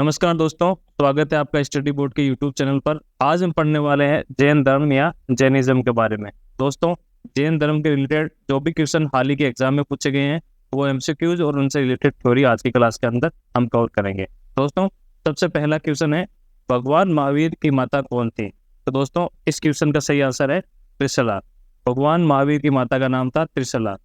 नमस्कार दोस्तों, स्वागत है आपका स्टडी बोर्ड के यूट्यूब चैनल पर। आज हम पढ़ने वाले हैं जैन धर्म या जैनिज्म के बारे में। दोस्तों, जैन धर्म के रिलेटेड जो भी क्वेश्चन हाल ही के एग्जाम में पूछे गए हैं वो एमसीक्यूज और उनसे रिलेटेड थ्योरी आज की क्लास के अंदर हम कवर करेंगे। दोस्तों, सबसे पहला क्वेश्चन है, भगवान महावीर की माता कौन थी? तो दोस्तों, इस क्वेश्चन का सही आंसर है त्रिशला। भगवान महावीर की माता का नाम था त्रिशला।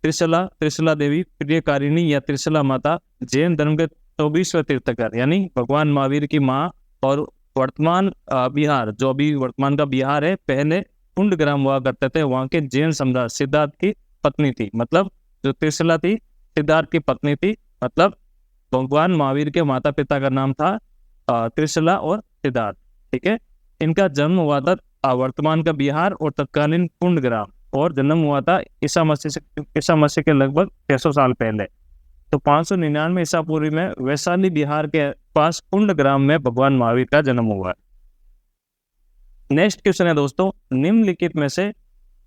त्रिशला देवी प्रियकारिणी या त्रिशला माता जैन धर्म के 24वें तीर्थकर यानी भगवान महावीर की माँ और वर्तमान बिहार, जो अभी वर्तमान का बिहार है, पहले कुंडग्राम हुआ करते थे, वहाँ के जैन सम्राट सिद्धार्थ की पत्नी थी। मतलब जो त्रिशला थी सिद्धार्थ की पत्नी थी। मतलब भगवान महावीर के माता पिता का नाम था त्रिशला और सिद्धार्थ। ठीक है, इनका जन्म हुआ था वर्तमान का बिहार और तत्कालीन कुंडग्राम, और जन्म हुआ था ईसा मसीह के लगभग 600 साल पहले। तो 599 ईसा पूर्व में वैशाली बिहार के पास कुंडग्राम में भगवान महावीर का जन्म हुआ है। नेक्स्ट क्वेश्चन है दोस्तों, निम्नलिखित में से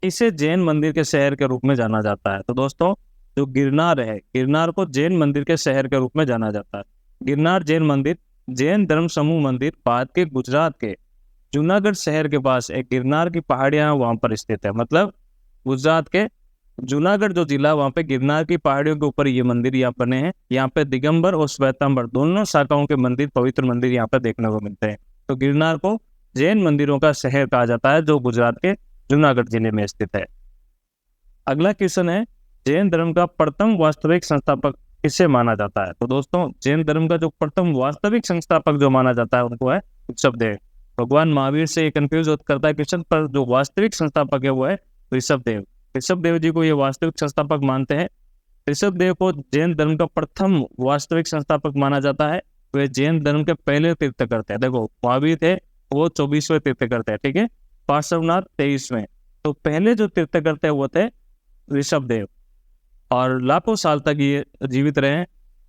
इसे जैन मंदिर के शहर के रूप में जाना जाता है? तो दोस्तों, जो गिरनार है, गिरनार को जैन मंदिर के शहर के रूप में जाना जाता है। गिरनार जैन मंदिर जैन धर्म समूह मंदिर भारत के गुजरात के जूनागढ़ शहर के पास एक गिरनार की पहाड़ियां वहां पर स्थित है। मतलब गुजरात के जूनागढ़ जो जिला, वहाँ पे गिरनार की पहाड़ियों के ऊपर ये मंदिर यहाँ बने हैं। यहाँ पे दिगंबर और श्वेतांबर दोनों शाखाओं के मंदिर, पवित्र मंदिर यहाँ पे देखने को मिलते हैं। तो गिरनार को जैन मंदिरों का शहर कहा जाता है, जो गुजरात के जूनागढ़ जिले में स्थित है। अगला क्वेश्चन है, जैन धर्म का प्रथम वास्तविक संस्थापक किसे माना जाता है? तो दोस्तों, जैन धर्म का जो प्रथम वास्तविक संस्थापक जो माना जाता है उनको है ऋषभदेव। भगवान महावीर से कंफ्यूज करता है क्वेश्चन, पर जो वास्तविक संस्थापक है वो है ऋषभदेव। ऋषभदेव जी को ये वास्तविक संस्थापक मानते हैं। ऋषभदेव को जैन धर्म का प्रथम वास्तविक संस्थापक माना जाता है। वे जैन धर्म के पहले तीर्थकर थे। देखो, महावीर थे वो 24वें तीर्थकर थे, ठीक है, पार्श्वनाथ 23वें। तो पहले जो तीर्थकर थे वो थे ऋषभदेव, और लाखों साल तक ये जीवित रहे।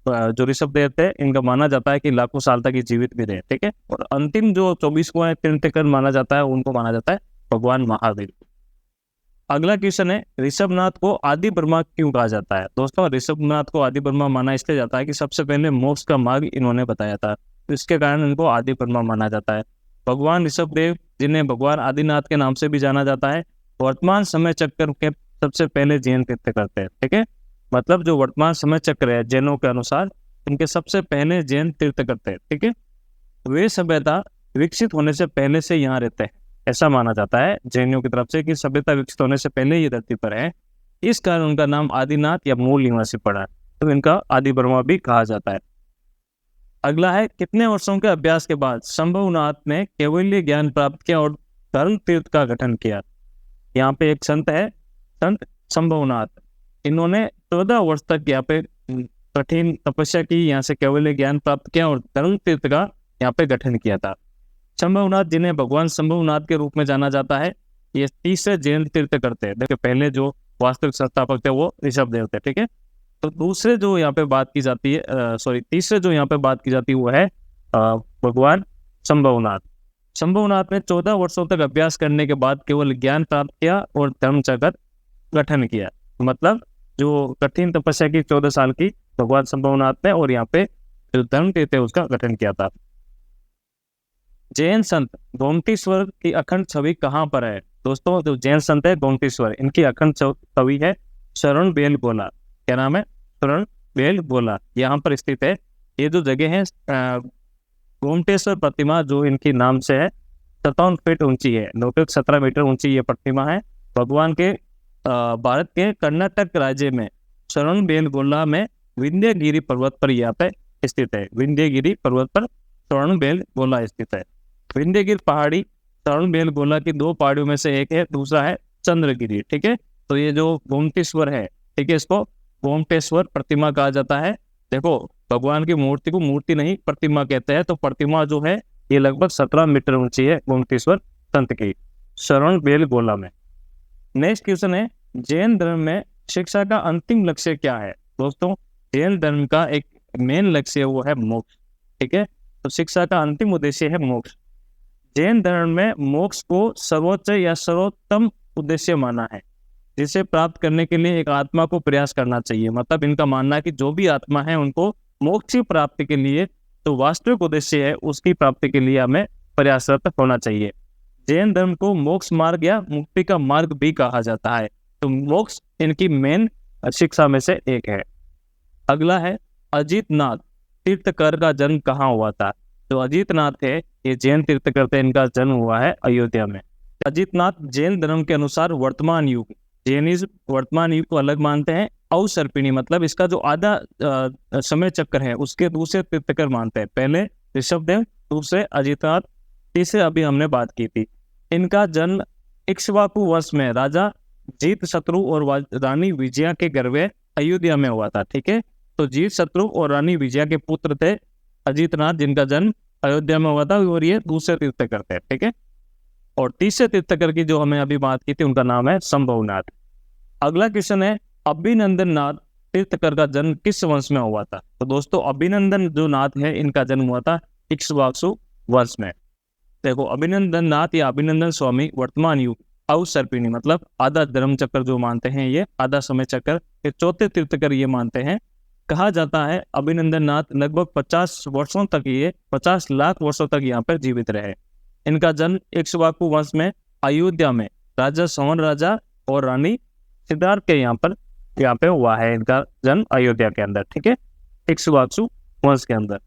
जो ऋषभदेव थे इनका माना जाता है कि लाखों साल तक ये जीवित भी रहे। ठीक है, और अंतिम जो 24वां तीर्थकर माना जाता है उनको माना जाता है भगवान महावीर। अगला क्वेश्चन है, ऋषभनाथ को आदि ब्रह्मा क्यों कहा जाता है? दोस्तों, ऋषभनाथ को आदि ब्रह्मा माना इसलिए जाता है कि सबसे पहले मोक्ष का मार्ग इन्होंने बताया था, तो इसके कारण इनको आदि ब्रह्मा माना जाता है। भगवान ऋषभदेव, जिन्हें भगवान आदिनाथ के नाम से भी जाना जाता है, वर्तमान समय चक्र के सबसे पहले जैन तीर्थ करते हैं। ठीक है, मतलब जो वर्तमान समय चक्र है जैनों के अनुसार, इनके सबसे पहले जैन तीर्थ करते हैं। ठीक है, वे सभ्यता विकसित होने से पहले से यहाँ रहते हैं, ऐसा माना जाता है जैनियों की तरफ से कि सभ्यता विकसित होने से पहले ये धरती पर है। इस कारण उनका नाम आदिनाथ या मूल निवासी पड़ा है, तो इनका आदि ब्रह्मा भी कहा जाता है। अगला है, कितने वर्षों के अभ्यास के बाद शंभुनाथ ने केवल्य ज्ञान प्राप्त किया और धर्म तीर्थ का गठन किया? यहाँ पे एक संत है, संत शंभुनाथ। इन्होंने 14 वर्ष तक यहाँ पे कठिन तपस्या की, यहाँ से केवल्य ज्ञान प्राप्त किया और धर्म तीर्थ का यहाँ पे गठन किया था। शंभुनाथ, जिन्हें भगवान शंभुनाथ के रूप में जाना जाता है, ये तीसरे जैन तीर्थ करते हैं। देखिए, पहले जो वास्तविक संस्थापक थे वो ऋषभदेव थे। ठीक है, तो दूसरे जो यहाँ पे बात की जाती है, तीसरे जो यहाँ पे बात की जाती है वो है भगवान शंभुनाथ। शंभुनाथ ने 14 वर्षों तक अभ्यास करने के बाद केवल ज्ञान प्राप्त किया और धर्म जगत गठन किया। मतलब जो कठिन तपस्या की 14 साल की भगवान शंभुनाथ ने, और यहाँ पे जो धर्म तीर्थ है उसका गठन किया था। जैन संत गोमतीश्वर की अखंड छवि कहाँ पर है? दोस्तों, जो जैन संत है गोमतीश्वर, इनकी अखंड छवि है शरण बेल गोला। क्या नाम है? शरण बेल गोला, यहाँ पर स्थित है। ये जो जगह है, गोमतेश्वर प्रतिमा जो इनकी नाम से है, 57 फीट ऊंची है, 917 मीटर ऊंची ये प्रतिमा है। भगवान के भारत के कर्नाटक राज्य में शरण बेल गोला में विंध्यगिरी पर्वत पर यहाँ पे स्थित है। विंध्यगिरी पर्वत पर शरण बेल गोला स्थित है। विंध्यगिरी पहाड़ी शरण बेल गोला की 2 पहाड़ियों में से एक है, दूसरा है चंद्रगिरी। ठीक है, तो ये जो गोमतेश्वर है, ठीक है, इसको गोमतेश्वर प्रतिमा कहा जाता है। देखो, भगवान की मूर्ति को मूर्ति नहीं प्रतिमा कहते हैं, तो प्रतिमा जो है ये लगभग 17 मीटर ऊंची है गोमतेश्वर संत की, शरण बेल गोला में। नेक्स्ट क्वेश्चन है, जैन धर्म में शिक्षा का अंतिम लक्ष्य क्या है? दोस्तों, जैन धर्म का एक मेन लक्ष्य वो है मोक्ष। ठीक है, तो शिक्षा का अंतिम उद्देश्य है मोक्ष। जैन धर्म में मोक्ष को सर्वोच्च या सर्वोत्तम उद्देश्य माना है, जिसे प्राप्त करने के लिए एक आत्मा को प्रयास करना चाहिए। मतलब इनका मानना है कि जो भी आत्मा है उनको मोक्ष की प्राप्ति के लिए तो वास्तविक उद्देश्य है उसकी प्राप्ति के लिए हमें प्रयासरत होना चाहिए। जैन धर्म को मोक्ष मार्ग या मुक्ति का मार्ग भी कहा जाता है। तो मोक्ष इनकी मेन शिक्षा में से एक है। अगला है अजितनाथ तीर्थकर का जन्म कहाँ हुआ था। तो अजितनाथ है, ये जैन तीर्थकर थे, इनका जन्म हुआ है अयोध्या में। अजितनाथ जैन धर्म के अनुसार वर्तमान युग, जैनिज्म वर्तमान युग को अलग मानते हैं। अवसर्पिणी मतलब इसका जो आधा समय चक्र है उसके दूसरे तीर्थकर मानते हैं। पहले ऋषभदेव, दूसरे अजितनाथ, तीसरे अभी हमने बात की थी। इनका जन्म इक्ष्वाकु वंश में राजा जीत शत्रु और रानी विजया के घर में अयोध्या में हुआ था। ठीक है, तो जीत शत्रु और रानी विजया के पुत्र थे अजितनाथ, जिनका जन्म अयोध्या में हुआ था, और ये दूसरे तीर्थकर थे। ठीक है, और तीसरे तीर्थकर की जो हमें अभी बात की थी उनका नाम है संभवनाथ। अगला क्वेश्चन है अभिनंदन नाथ तीर्थकर का जन्म किस वंश में हुआ था। तो दोस्तों अभिनंदन जो नाथ है इनका जन्म हुआ था इक्ष्वाकु वंश में। देखो अभिनंदन नाथ या अभिनंदन स्वामी वर्तमान युग अवसर्पिणी मतलब आधा धर्म चक्र जो मानते हैं, ये आधा समय चक्र, ये चौथे तीर्थकर ये मानते हैं। कहा जाता है अभिनंदन नाथ लगभग 50 वर्षों तक, ये 50 लाख वर्षों तक यहाँ पर जीवित रहे। इनका जन्म इक्ष्वाकु वंश में अयोध्या में राजा संवर राजा और रानी सिद्धार्थ के यहाँ पे हुआ है। इनका जन्म अयोध्या के अंदर, ठीक है, इक्ष्वाकु वंश के अंदर।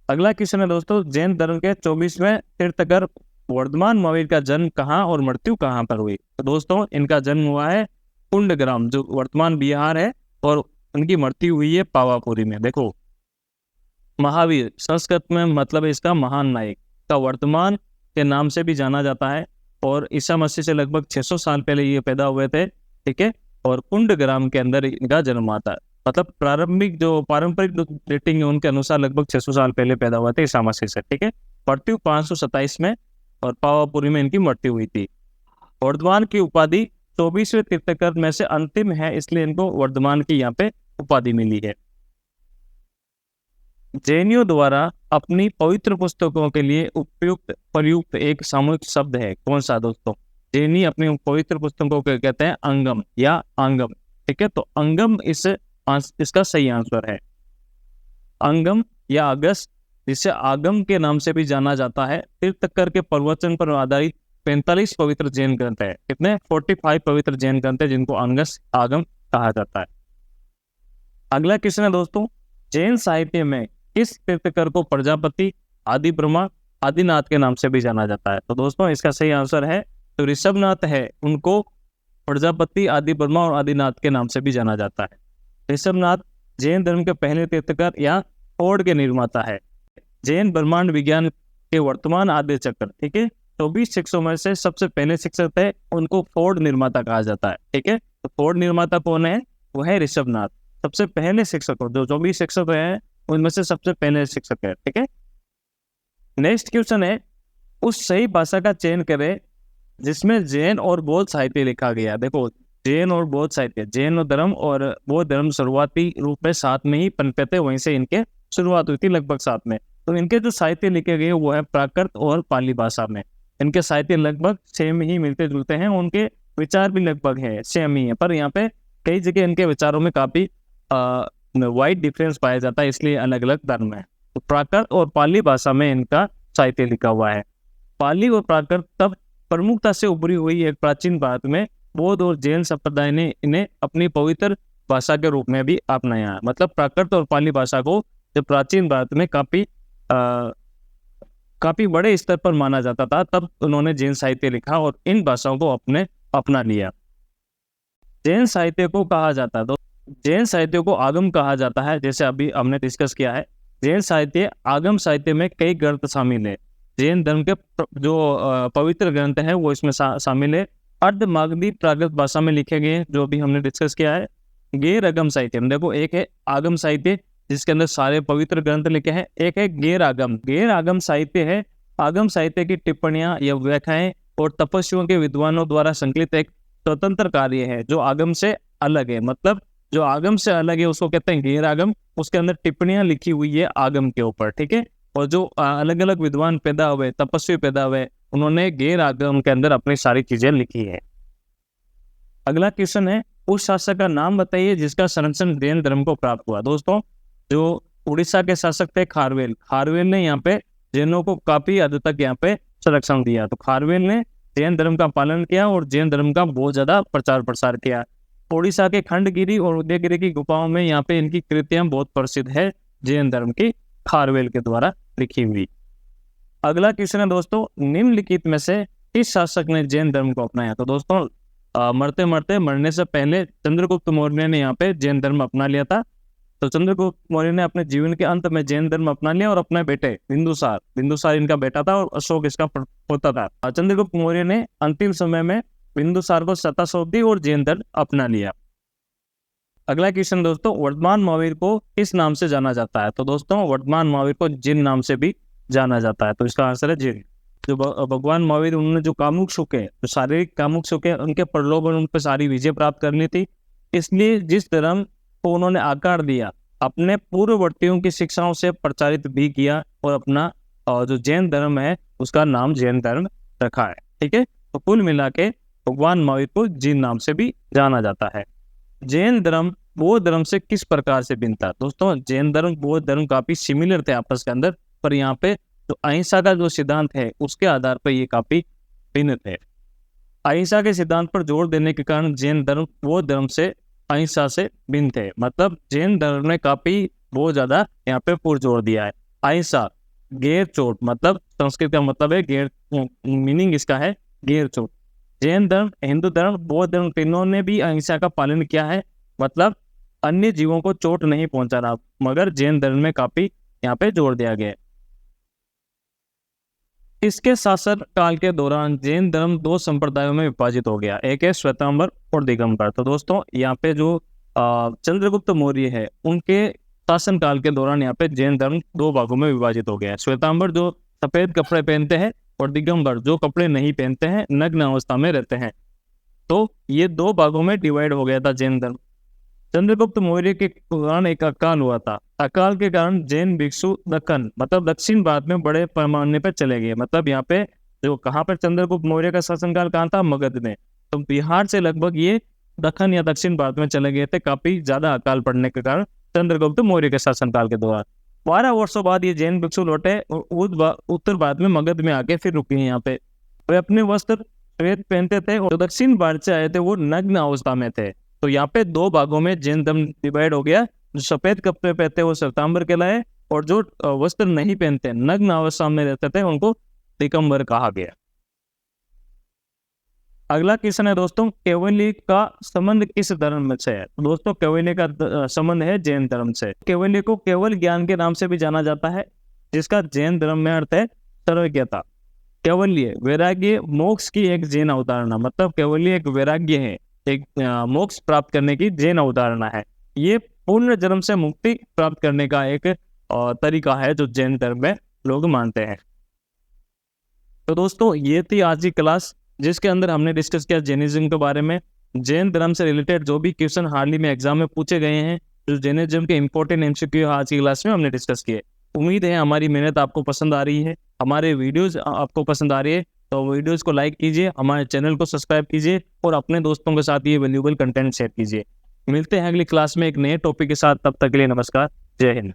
अगला क्वेश्चन है दोस्तों जैन धर्म के 24वें तीर्थकर वर्धमान महावीर का जन्म कहाँ और मृत्यु कहाँ पर हुई। तो दोस्तों इनका जन्म हुआ है कुंडग्राम जो वर्तमान बिहार है, और उनकी मृत्यु हुई है पावापुरी में। देखो महावीर संस्कृत में मतलब इसका महान नायक का वर्तमान के नाम से भी जाना जाता है, और ईसा मसीह से लगभग 600 साल पहले ये पैदा हुए थे। ठीक है, और कुंडग्राम के अंदर इनका जन्म आता है, मतलब प्रारंभिक जो पारंपरिक डेटिंग है उनके अनुसार लगभग 600 साल पहले पैदा हुआ थे ईसा मसीह से। ठीक है, मृत्यु 527 में और पावापुरी में इनकी मृत्यु हुई थी। वर्धमान की उपाधि 24वें तीर्थकर में से अंतिम है, इसलिए इनको वर्धमान की यहाँ पे उपाधि मिली है। जैनियों द्वारा अपनी पवित्र पुस्तकों के लिए प्रयुक्त एक सामूहिक शब्द है, कौन सा दोस्तों। जैनी अपनी पवित्र पुस्तकों को कहते हैं अंगम या आंगम। ठीक है, तो अंगम इसका सही आंसर है। अंगम या अगस्त, जिसे आगम के नाम से भी जाना जाता है, तीर्थकर के प्रवचन पर आधारित 45 पवित्र जैन ग्रंथ है। कितने? 45 पवित्र जैन ग्रंथ है जिनको आगम कहा जाता है। अगला क्वेश्चन है दोस्तों जैन साहित्य में किस तीर्थकर को प्रजापति, आदि ब्रह्मा, आदिनाथ के नाम से भी जाना जाता है। तो दोस्तों इसका सही आंसर है तो ऋषभनाथ है, उनको प्रजापति, आदि ब्रह्मा और आदिनाथ के नाम से भी जाना जाता है। ऋषभनाथ जैन धर्म के पहले तीर्थकर या फोर्ड के निर्माता है। जैन ब्रह्मांड विज्ञान के वर्तमान आद्य चक्र, ठीक है, 24 शिक्षकों में से सबसे पहले शिक्षक थे, उनको फोर्ड निर्माता कहा जाता है। ठीक है, तो फोर्ड निर्माता कौन है? वो है ऋषभनाथ। सबसे पहले शिक्षक जो 24 शिक्षक हैं उनमें से सबसे पहले शिक्षक है। ठीक है, नेक्स्ट क्वेश्चन है उस सही भाषा का चयन करें जिसमें जैन और बौद्ध साहित्य लिखा गया। देखो जैन और बौद्ध साहित्य, जैन धर्म और बौद्ध धर्म शुरुआती रूप में साथ में ही पनपे थे, वहीं से इनके शुरुआत हुई थी लगभग साथ में। तो इनके जो साहित्य लिखे गए वो है प्राकृत और पाली भाषा में। इनके साहित्य लगभग सेम ही मिलते जुलते हैं, उनके विचार भी लगभग है सेम ही है, पर यहाँ पे कई जगह इनके विचारों में काफी वाइड डिफरेंस पाया जाता है, इसलिए अलग अलग धर्म है। तो प्राकृत और पाली भाषा में इनका साहित्य लिखा हुआ है। पाली और प्राकृत तब प्रमुखता से उभरी हुई एक प्राचीन भारत में बौद्ध और जैन संप्रदाय ने इन्हें अपनी पवित्र भाषा के रूप में भी अपनाया। मतलब प्राकृत और पाली भाषा को जब प्राचीन भारत में काफी बड़े स्तर पर माना जाता था, तब उन्होंने जैन साहित्य लिखा और इन भाषाओं को अपना लिया। जैन साहित्य को कहा जाता है, तो जैन साहित्य को आगम कहा जाता है, जैसे अभी हमने डिस्कस किया है। जैन साहित्य आगम साहित्य में कई ग्रंथ शामिल है। जैन धर्म के जो पवित्र ग्रंथ है वो इसमें शामिल है। अर्धमागधी प्राकृत भाषा में लिखे गए जो भी हमने डिस्कस किया है। गैर आगम साहित्य, देखो एक है आगम साहित्य जिसके अंदर सारे पवित्र ग्रंथ लिखे हैं, एक है गैर आगम साहित्य है आगम साहित्य की टिप्पणियां या व्याख्याएं और तपस्वियों के विद्वानों द्वारा संकलित एक स्वतंत्र कार्य है जो आगम से अलग है। मतलब जो आगम से अलग है उसको कहते हैं गैर आगम, उसके अंदर टिप्पणियां लिखी हुई है आगम के ऊपर। ठीक है, और जो अलग अलग विद्वान पैदा हुए, तपस्वी पैदा हुए, उन्होंने गैर आगम के अंदर अपनी सारी चीजें लिखी है। अगला क्वेश्चन है उस शासक का नाम बताइए जिसका संरक्षण जैन धर्म को प्राप्त हुआ। दोस्तों जो उड़ीसा के शासक थे खारवेल। खारवेल ने यहाँ पे जैनों को काफी हद तक यहाँ पे संरक्षण दिया। तो खारवेल ने जैन धर्म का पालन किया और जैन धर्म का बहुत ज्यादा प्रचार प्रसार किया। उड़ीसा के खंडगिरी और उदयगिरी की गुफाओं में यहाँ पे इनकी कृतियां बहुत प्रसिद्ध है, जैन धर्म की खारवेल के द्वारा लिखी हुई। अगला क्वेश्चन है दोस्तों, निम्नलिखित में से किस शासक ने जैन धर्म को अपनाया? तो दोस्तों मरने से पहले चंद्रगुप्त मौर्य ने यहाँ पे जैन धर्म अपना लिया था। तो चंद्रगुप्त मौर्य ने अपने जीवन के अंत में जैन धर्म अपना लिया और अपने बेटे बिंदुसार इनका बेटा था और अशोक इसका पोता था। चंद्रगुप्त मौर्य ने अंतिम समय में बिंदुसार को सत्ता सौंप दी और जैन धर्म अपना लिया। अगला क्वेश्चन दोस्तों, वर्धमान महावीर को किस नाम से जाना जाता है? तो दोस्तों वर्धमान महावीर को जिन नाम से भी जाना जाता है। तो इसका आंसर है जिन। जो भगवान महावीर, उन्होंने जो कामुक सुख है, जो शारीरिक कामुक सुख है, उनके प्रलोभन, उन पर सारी विजय प्राप्त करनी थी। इसलिए जिस धर्म को उन्होंने आकार दिया, अपने पूर्ववर्तियों की शिक्षाओं से प्रचारित भी किया और अपना जो जैन धर्म है उसका नाम जैन धर्म रखा है। ठीक है, तो कुल मिला के भगवान महावीर को जिन नाम से भी जाना जाता है। जैन धर्म बौद्ध धर्म से किस प्रकार से भिन्न था? दोस्तों जैन धर्म बौद्ध धर्म काफी सिमिलर थे आपस के अंदर, पर यहाँ पे जो अहिंसा का जो सिद्धांत है उसके आधार पर ये काफी भिन्न थे। अहिंसा के सिद्धांत पर जोर देने के कारण जैन धर्म बौद्ध धर्म से अहिंसा से भिन्न थे। मतलब जैन धर्म ने काफी बहुत ज्यादा यहाँ पे पुरजोर दिया है। अहिंसा, गैर चोट, मतलब संस्कृत का मतलब है गैर, मीनिंग इसका है गैर चोट। जैन धर्म, हिंदू धर्म, बौद्ध धर्म तीनों ने भी अहिंसा का पालन किया है, मतलब अन्य जीवों को चोट नहीं पहुंचाना, मगर जैन धर्म में काफी यहाँ पे जोर दिया गया। इसके शासन काल के दौरान जैन धर्म दो संप्रदायों में विभाजित हो गया, एक है श्वेतांबर और दिगंबर। तो दोस्तों यहाँ पे जो चंद्रगुप्त मौर्य है उनके शासन काल के दौरान यहाँ पे जैन धर्म दो भागों में विभाजित हो गया। श्वेतांबर जो सफेद कपड़े पहनते हैं और दिगंबर जो कपड़े नहीं पहनते हैं, नग्न अवस्था में रहते हैं। तो ये दो भागों में डिवाइड हो गया था जैन धर्म। चंद्रगुप्त मौर्य के दौरान एक अकाल हुआ था। अकाल के कारण जैन भिक्षु दक्कन, मतलब दक्षिण भारत में बड़े पैमाने पर चले गए। मतलब यहाँ पे जो कहाँ पर चंद्रगुप्त मौर्य का शासनकाल कहाँ था? मगध में। तो बिहार से लगभग ये दक्कन या दक्षिण भारत में चले गए थे, काफी ज्यादा अकाल पड़ने के कारण चंद्रगुप्त मौर्य के शासनकाल के दौरान। 12 वर्षों बाद ये जैन भिक्षु लौटे और उत्तर भारत में मगध में आके फिर रुके यहाँ पे। वे अपने वस्त्र श्वेत पहनते थे और दक्षिण भारत से आए थे वो नग्न अवस्था में थे। तो यहाँ पे दो भागों में जैन धर्म डिवाइड हो गया। जो सफेद कपड़े पहनते वो श्वेतांबर कहलाए और जो वस्त्र नहीं पहनते, नग्न अवस्था में रहते थे, उनको दिगंबर कहा गया। अगला क्वेश्चन है दोस्तों, केवल्य का संबंध किस धर्म से है? दोस्तों केवल्य का संबंध है जैन धर्म से। केवल्य को केवल ज्ञान के नाम से भी जाना जाता है, जिसका जैन धर्म में अर्थ है सर्वज्ञता। केवल्य वैराग्य मोक्ष की एक जैन अवधारणा, मतलब केवल्य एक वैराग्य है, एक मोक्ष प्राप्त करने की जैन अवधारणा है। ये पूर्ण जन्म से मुक्ति प्राप्त करने का एक तरीका है जो जैन धर्म में लोग मानते हैं। तो दोस्तों ये थी आज की क्लास, जिसके अंदर हमने डिस्कस किया जैनिज्म के बारे में। जैन धर्म से रिलेटेड जो भी क्वेश्चन हाल ही में एग्जाम में पूछे गए हैं, जो जैनिज्म के इंपॉर्टेंट एमसीक्यू आज की क्लास में हमने डिस्कस किए। उम्मीद है हमारी मेहनत आपको पसंद आ रही है, हमारे वीडियोज आपको पसंद आ रही है। तो वीडियोस को लाइक कीजिए, हमारे चैनल को सब्सक्राइब कीजिए और अपने दोस्तों के साथ ये वैल्यूएबल कंटेंट शेयर कीजिए। मिलते हैं अगली क्लास में एक नए टॉपिक के साथ, तब तक के लिए नमस्कार, जय हिंद।